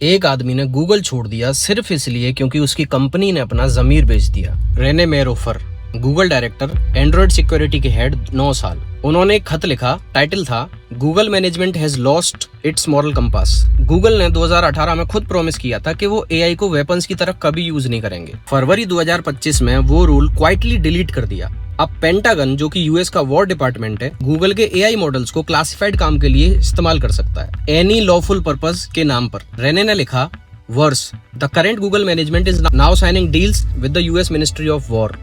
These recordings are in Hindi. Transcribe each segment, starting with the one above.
एक आदमी ने गूगल छोड़ दिया सिर्फ इसलिए क्योंकि उसकी कंपनी ने अपना जमीर बेच दिया। Rene Mayrhofer, Google director, Android security के हेड, 9 साल। उन्होंने एक खत लिखा, टाइटल था Google management has lost its moral compass. Google ने 2018 में खुद प्रॉमिस किया था कि वो एआई को वेपन्स की तरह कभी यूज नहीं करेंगे। फरवरी 2025 में वो रूल क्वाइटली डिलीट कर दिया। अब पेंटागन, जो कि यूएस का वॉर डिपार्टमेंट है, गूगल के एआई मॉडल्स को क्लासिफाइड काम के लिए इस्तेमाल कर सकता है, एनी लॉफुल पर्पस के नाम पर। रेने ने लिखा, worse, the current Google management is now signing deals with the US ministry of war.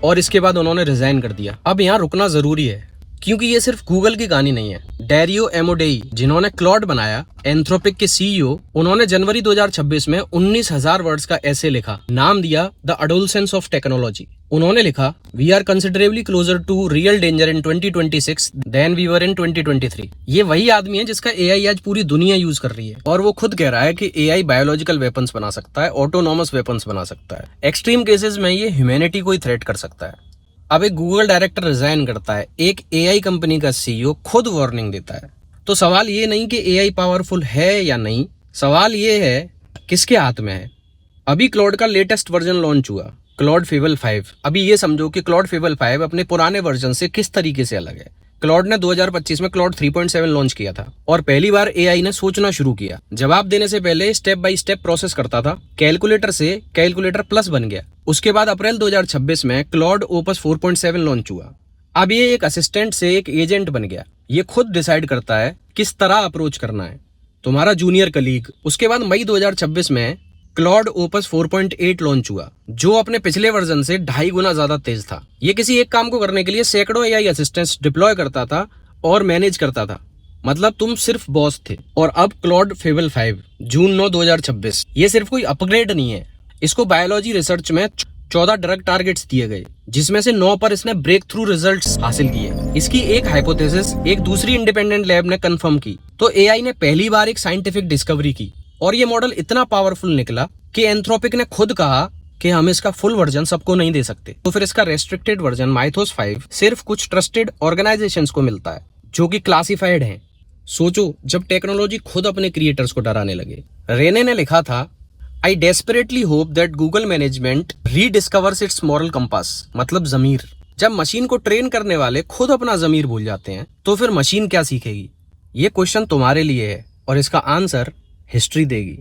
और इसके बाद उन्होंने रिजाइन कर दिया। अब यहाँ रुकना जरूरी है क्योंकि ये सिर्फ गूगल की कहानी नहीं है। डेरियो एमोडेई, जिन्होंने क्लॉड बनाया, एंथ्रोपिक के सीईओ, उन्होंने जनवरी 2026 में 19,000 वर्ड्स का ऐसे लिखा, नाम दिया द अडोलसेंस ऑफ टेक्नोलॉजी। उन्होंने लिखा, we are considerably closer to real danger in 2026 then we were in 2023। ये वही आदमी है जिसका एआई आज पूरी दुनिया यूज कर रही है, और वो खुद कह रहा है कि एआई बायोलॉजिकल वेपन्स बना सकता है, ऑटोनॉमस वेपन्स बना सकता है। एक्सट्रीम केसेस में ये ह्यूमैनिटी को ही थ्रेट कर सकता है। अब एक गूगल डायरेक्टर रिजाइन करता है, एक एआई कंपनी का सीईओ खुद वार्निंग देता है। तो सवाल ये नहीं कि एआई पावरफुल है या नहीं, सवाल ये है किसके हाथ में है। अभी क्लॉड का लेटेस्ट वर्जन लॉन्च हुआ, क्लॉड फेबल 5। अभी ये समझो कि क्लॉड फेबल 5 अपने पुराने वर्जन से किस तरीके से अलग है। क्लॉड ने 2025 में क्लॉड 3.7 लॉन्च किया था और पहली बार एआई ने सोचना शुरू किया। जवाब देने से पहले स्टेप बाय स्टेप प्रोसेस करता था, कैलकुलेटर से कैलकुलेटर प्लस बन गया। उसके बाद अप्रैल 2026 में क्लॉड ओपस 4.7 लॉन्च हुआ। अब ये एक असिस्टेंट से एक एजेंट बन गया। ये खुद डिसाइड करता है किस तरह अप्रोच करना है, तुम्हारा जूनियर कलीग। उसके बाद मई 2026 में क्लॉड ओपस 4.8 लॉन्च हुआ, जो अपने पिछले वर्जन से 2.5 गुना ज्यादा तेज था। ये किसी एक काम को करने के लिए सैकड़ों एआई असिस्टेंट्स डिप्लॉय करता था और मैनेज करता था, मतलब तुम सिर्फ बॉस थे। और अब क्लॉड फेबल 5 जून 9, 2026। ये सिर्फ कोई अपग्रेड नहीं है, इसको बायोलॉजी रिसर्च में 14 ड्रग टारगेट्स दिए गए, जिसमें से 9 पर इसने ब्रेक थ्रू रिजल्ट्स हासिल किए। इसकी एक हाइपोथेसिस एक दूसरी इंडिपेंडेंट लैब ने कंफर्म की, तो एआई ने पहली बार एक साइंटिफिक डिस्कवरी की और ये मॉडल इतना पावरफुल निकला कि एंथ्रोपिक ने खुद कहा कि हम इसका फुल वर्जन सबको नहीं दे सकते। तो फिर इसका रेस्ट्रिक्टेड वर्जन माइथोस 5 सिर्फ कुछ ट्रस्टेड ऑर्गेनाइजेशंस को मिलता है जो कि क्लासिफाइड हैं। सोचो, जब टेक्नोलॉजी खुद अपने क्रिएटर्स को डराने लगे। रेने ने लिखा था, I desperately hope that Google management rediscovers its moral compass, मतलब जमीर। जब मशीन को ट्रेन करने वाले खुद अपना जमीर भूल जाते हैं तो फिर मशीन क्या सीखेगी? ये क्वेश्चन तुम्हारे लिए है और इसका आंसर हिस्ट्री देगी।